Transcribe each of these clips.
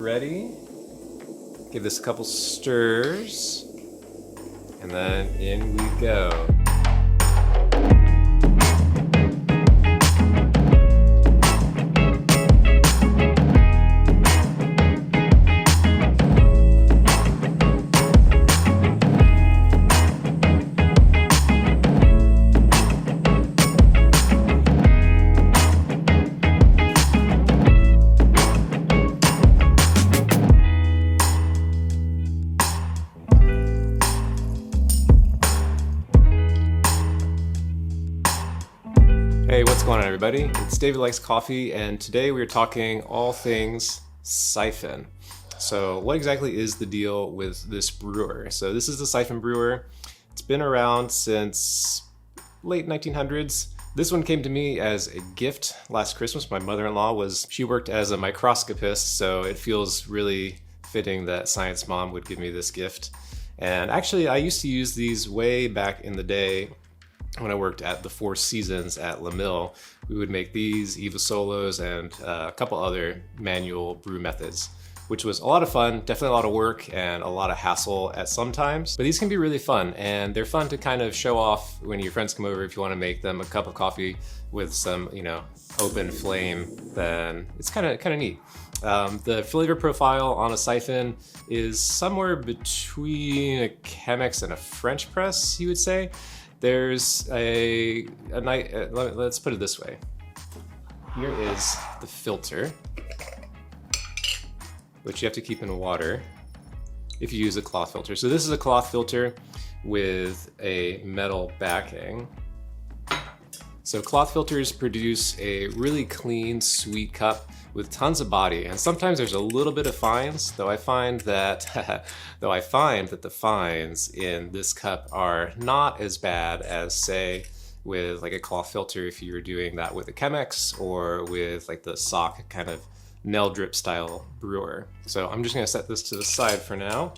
Ready? Give this a couple stirs, and then in we go. Hey, what's going on everybody? It's David Likes Coffee, and today we're talking all things Syphon. So what exactly is the deal with this brewer? So this is the Syphon brewer. It's been around since late 1900s. This one came to me as a gift last Christmas. My mother-in-law she worked as a microscopist, so it feels really fitting that Science Mom would give me this gift. And actually I used to use these way back in the day when I worked at the Four Seasons at La Mill. We would make these, Eva Solos, and a couple other manual brew methods, which was a lot of fun, definitely a lot of work and a lot of hassle at some times. But these can be really fun, and they're fun to kind of show off when your friends come over. If you want to make them a cup of coffee with some, open flame, then it's kind of neat. The flavor profile on a Syphon is somewhere between a Chemex and a French press, you would say. There's let's put it this way. Here is the filter, which you have to keep in water if you use a cloth filter. So this is a cloth filter with a metal backing. So cloth filters produce a really clean, sweet cup with tons of body, and sometimes there's a little bit of fines, though I find that the fines in this cup are not as bad as, say, with like a cloth filter if you were doing that with a Chemex or with like the sock kind of nail drip style brewer. So I'm just gonna set this to the side for now.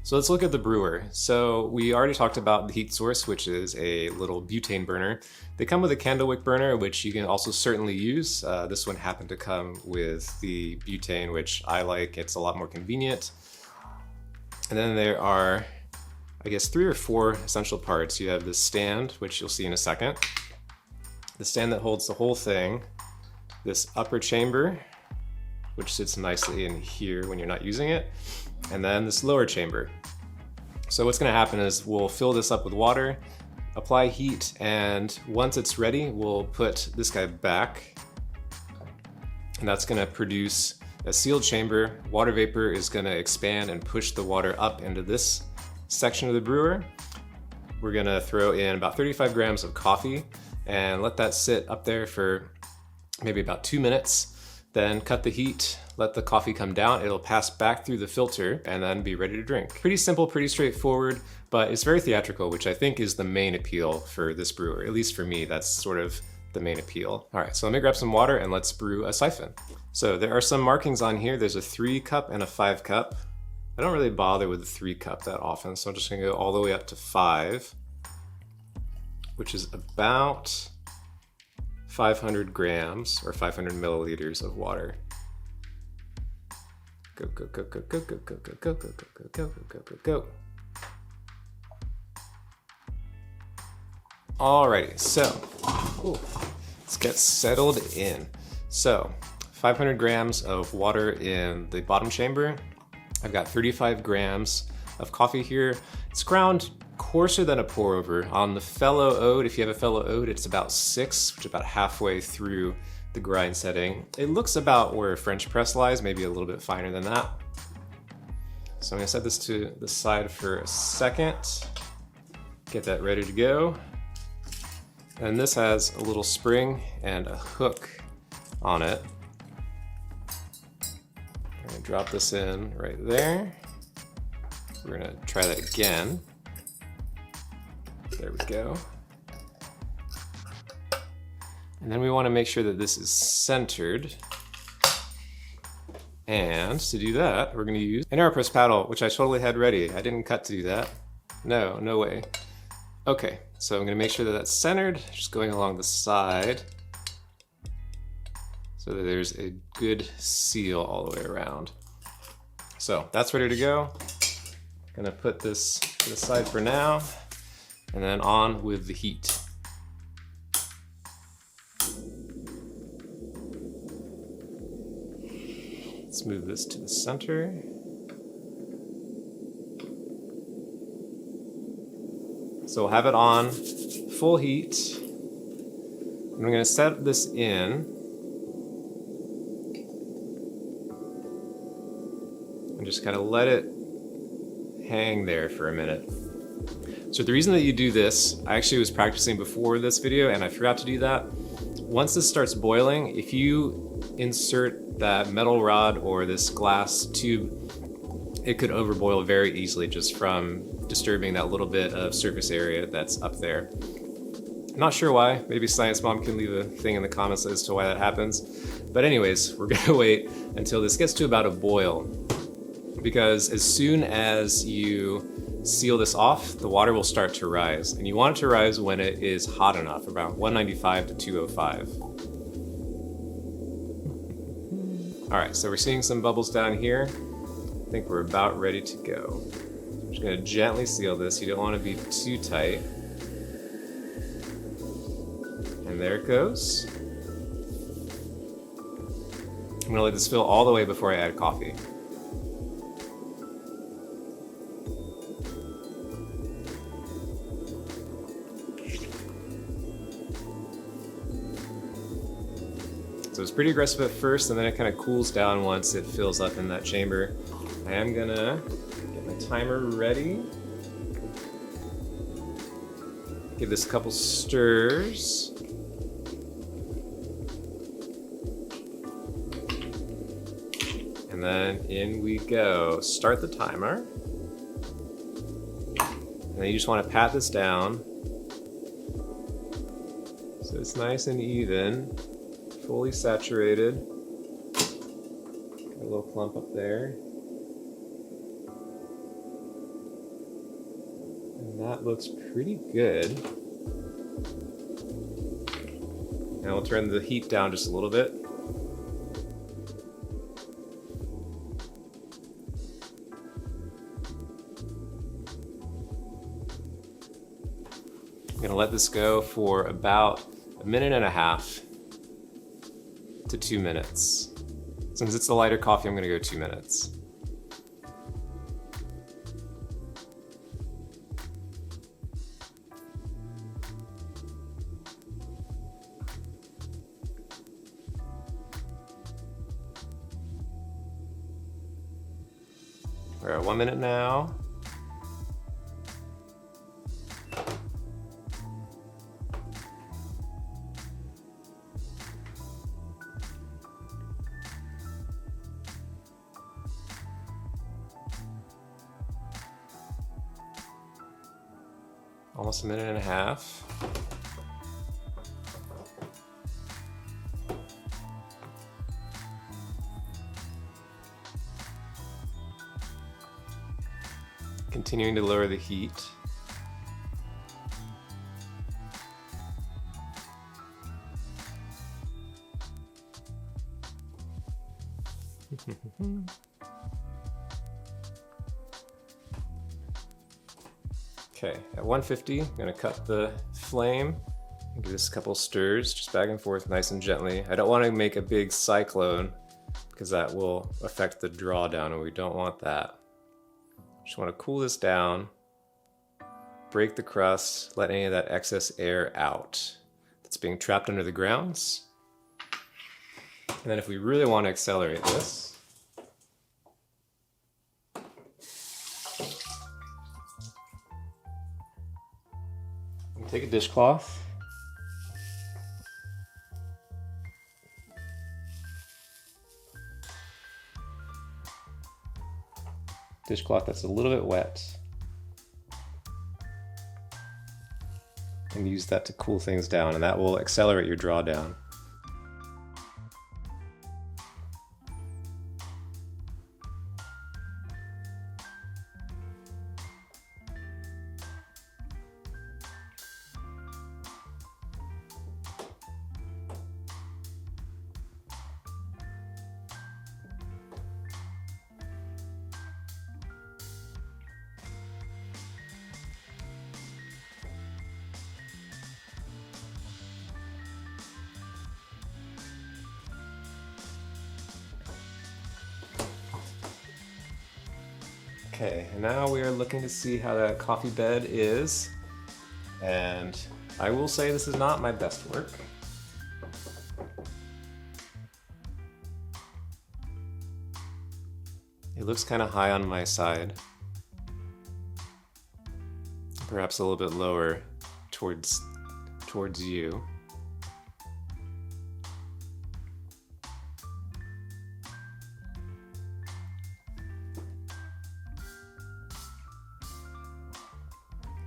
So let's look at the brewer. So we already talked about the heat source, which is a little butane burner. They come with a candle wick burner, which you can also certainly use. This one happened to come with the butane, which I like. It's a lot more convenient. And then there are, I guess, 3 or 4 essential parts. You have this stand, which you'll see in a second. The stand that holds the whole thing. This upper chamber, which sits nicely in here when you're not using it. And then this lower chamber. So what's gonna happen is we'll fill this up with water, apply heat, and once it's ready, we'll put this guy back. And that's gonna produce a sealed chamber. Water vapor is gonna expand and push the water up into this section of the brewer. We're gonna throw in about 35 grams of coffee and let that sit up there for maybe about 2 minutes. Then cut the heat, let the coffee come down. It'll pass back through the filter and then be ready to drink. Pretty simple, pretty straightforward, but it's very theatrical, which I think is the main appeal for this brewer. At least for me, that's sort of the main appeal. All right, so let me grab some water and let's brew a Syphon. So there are some markings on here. There's a 3 cup and a 5 cup. I don't really bother with the 3 cup that often, so I'm just gonna go all the way up to 5, which is about 500 grams or 500 milliliters of water. Go, go, go, go, go, go, go, go, go, go, go, go, go, go, go, go. Alrighty, so let's get settled in. So 500 grams of water in the bottom chamber. I've got 35 grams of coffee here. It's ground coarser than a pour over. On the fellow oat, if you have a fellow oat, it's about 6, which is about halfway through the grind setting. It looks about where a French press lies, maybe a little bit finer than that. So I'm gonna set this to the side for a second, get that ready to go. And this has a little spring and a hook on it. I'm gonna drop this in right there. We're gonna try that again. There we go. And then we want to make sure that this is centered. And to do that, we're going to use an AeroPress paddle, which I totally had ready. I didn't cut to do that. No way. Okay, so I'm going to make sure that that's centered, just going along the side so that there's a good seal all the way around. So that's ready to go. Gonna put this to the side for now, and then on with the heat. Let's move this to the center. So we'll have it on full heat. I'm going to set this in and just kind of let it hang there for a minute. So the reason that you do this, I actually was practicing before this video and I forgot to do that. Once this starts boiling, if you insert that metal rod or this glass tube, it could overboil very easily just from disturbing that little bit of surface area that's up there. Not sure why. Maybe Science Mom can leave a thing in the comments as to why that happens. But anyways, we're gonna wait until this gets to about a boil, because as soon as you seal this off, the water will start to rise. And you want it to rise when it is hot enough, around 195 to 205. All right, so we're seeing some bubbles down here. I think we're about ready to go. I'm just gonna gently seal this. You don't want to be too tight. And there it goes. I'm gonna let this fill all the way before I add coffee. So it's pretty aggressive at first, and then it kind of cools down once it fills up in that chamber. I am gonna get my timer ready. Give this a couple stirs. And then in we go. Start the timer. And then you just want to pat this down so it's nice and even, fully saturated. Got a little clump up there. And that looks pretty good. Now we'll turn the heat down just a little bit. I'm gonna let this go for about 1.5 minutes to 2 minutes. Since it's the lighter coffee, I'm gonna go 2 minutes. We're at 1 minute now. Almost 1.5 minutes. Continuing to lower the heat. Okay, at 150, I'm gonna cut the flame and give this a couple stirs, just back and forth, nice and gently. I don't want to make a big cyclone because that will affect the drawdown, and we don't want that. Just want to cool this down, break the crust, let any of that excess air out that's being trapped under the grounds. And then if we really want to accelerate this, take a dishcloth, that's a little bit wet, and use that to cool things down, and that will accelerate your drawdown. Okay, and now we are looking to see how that coffee bed is. And I will say this is not my best work. It looks kind of high on my side. Perhaps a little bit lower towards you.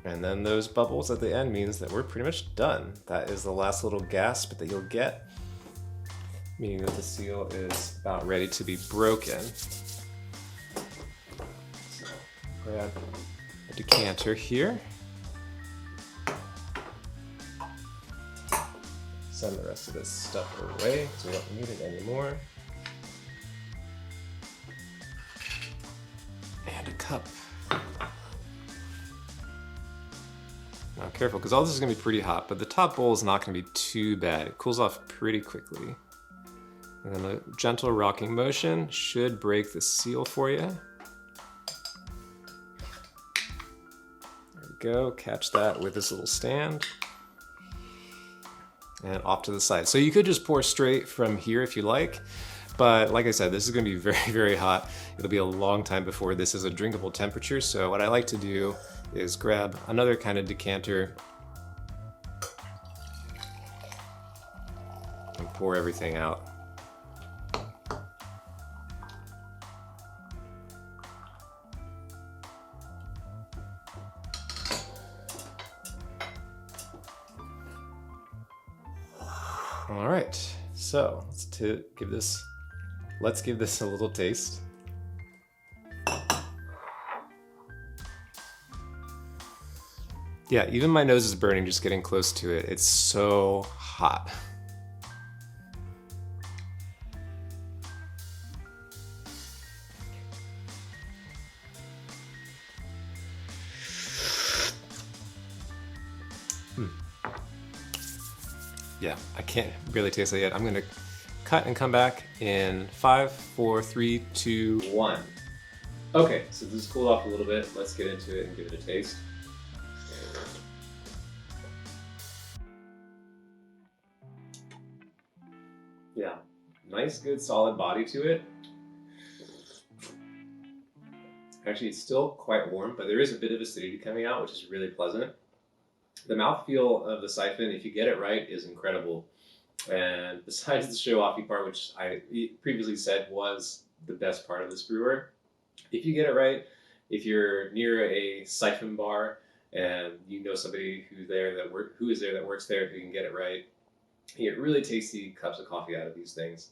And then those bubbles at the end means that we're pretty much done. That is the last little gasp that you'll get, meaning that the seal is about ready to be broken. So grab a decanter here. Send the rest of this stuff away because we don't need it anymore. And a cup. Now careful, because all this is going to be pretty hot, but the top bowl is not going to be too bad. It cools off pretty quickly. And then a gentle rocking motion should break the seal for you. There we go, catch that with this little stand. And off to the side. So you could just pour straight from here if you like, but like I said, this is going to be very, very hot. It'll be a long time before this is a drinkable temperature, so what I like to do is grab another kind of decanter and pour everything out. All right, so let's give this a little taste. Yeah, even my nose is burning just getting close to it. It's so hot. Yeah, I can't really taste it yet. I'm gonna cut and come back in 5, 4, 3, 2, 1. Okay, so this has cooled off a little bit. Let's get into it and give it a taste. Yeah, nice, good, solid body to it. Actually, it's still quite warm, but there is a bit of acidity coming out, which is really pleasant. The mouthfeel of the siphon, if you get it right, is incredible. And besides the show-offy part, which I previously said was the best part of this brewer, if you get it right, if you're near a siphon bar and you know somebody who is there that works there who can get it right, you get really tasty cups of coffee out of these things.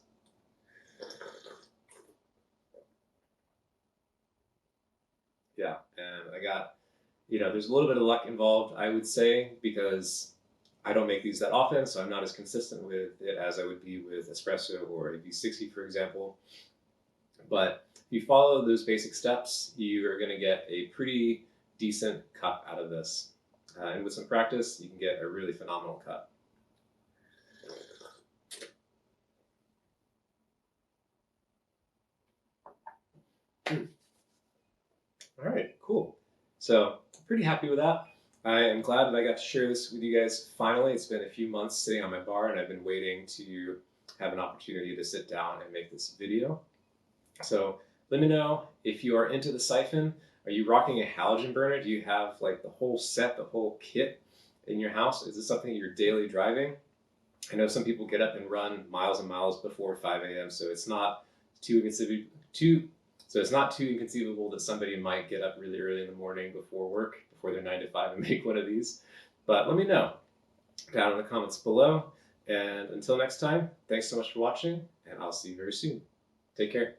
Yeah, and I got, there's a little bit of luck involved, I would say, because I don't make these that often, so I'm not as consistent with it as I would be with Espresso or a V60, for example. But if you follow those basic steps, you are going to get a pretty decent cup out of this. And with some practice, you can get a really phenomenal cup. All right, cool. So pretty happy with that. I am glad that I got to share this with you guys finally. It's been a few months sitting on my bar and I've been waiting to have an opportunity to sit down and make this video. So let me know if you are into the siphon. Are you rocking a halogen burner? Do you have like the whole set, the whole kit in your house? Is this something you're daily driving? I know some people get up and run miles and miles before 5 a.m. So it's not too inconceivable that somebody might get up really early in the morning before work, before their 9 to 5 and make one of these. But let me know down in the comments below. And until next time, thanks so much for watching, and I'll see you very soon. Take care.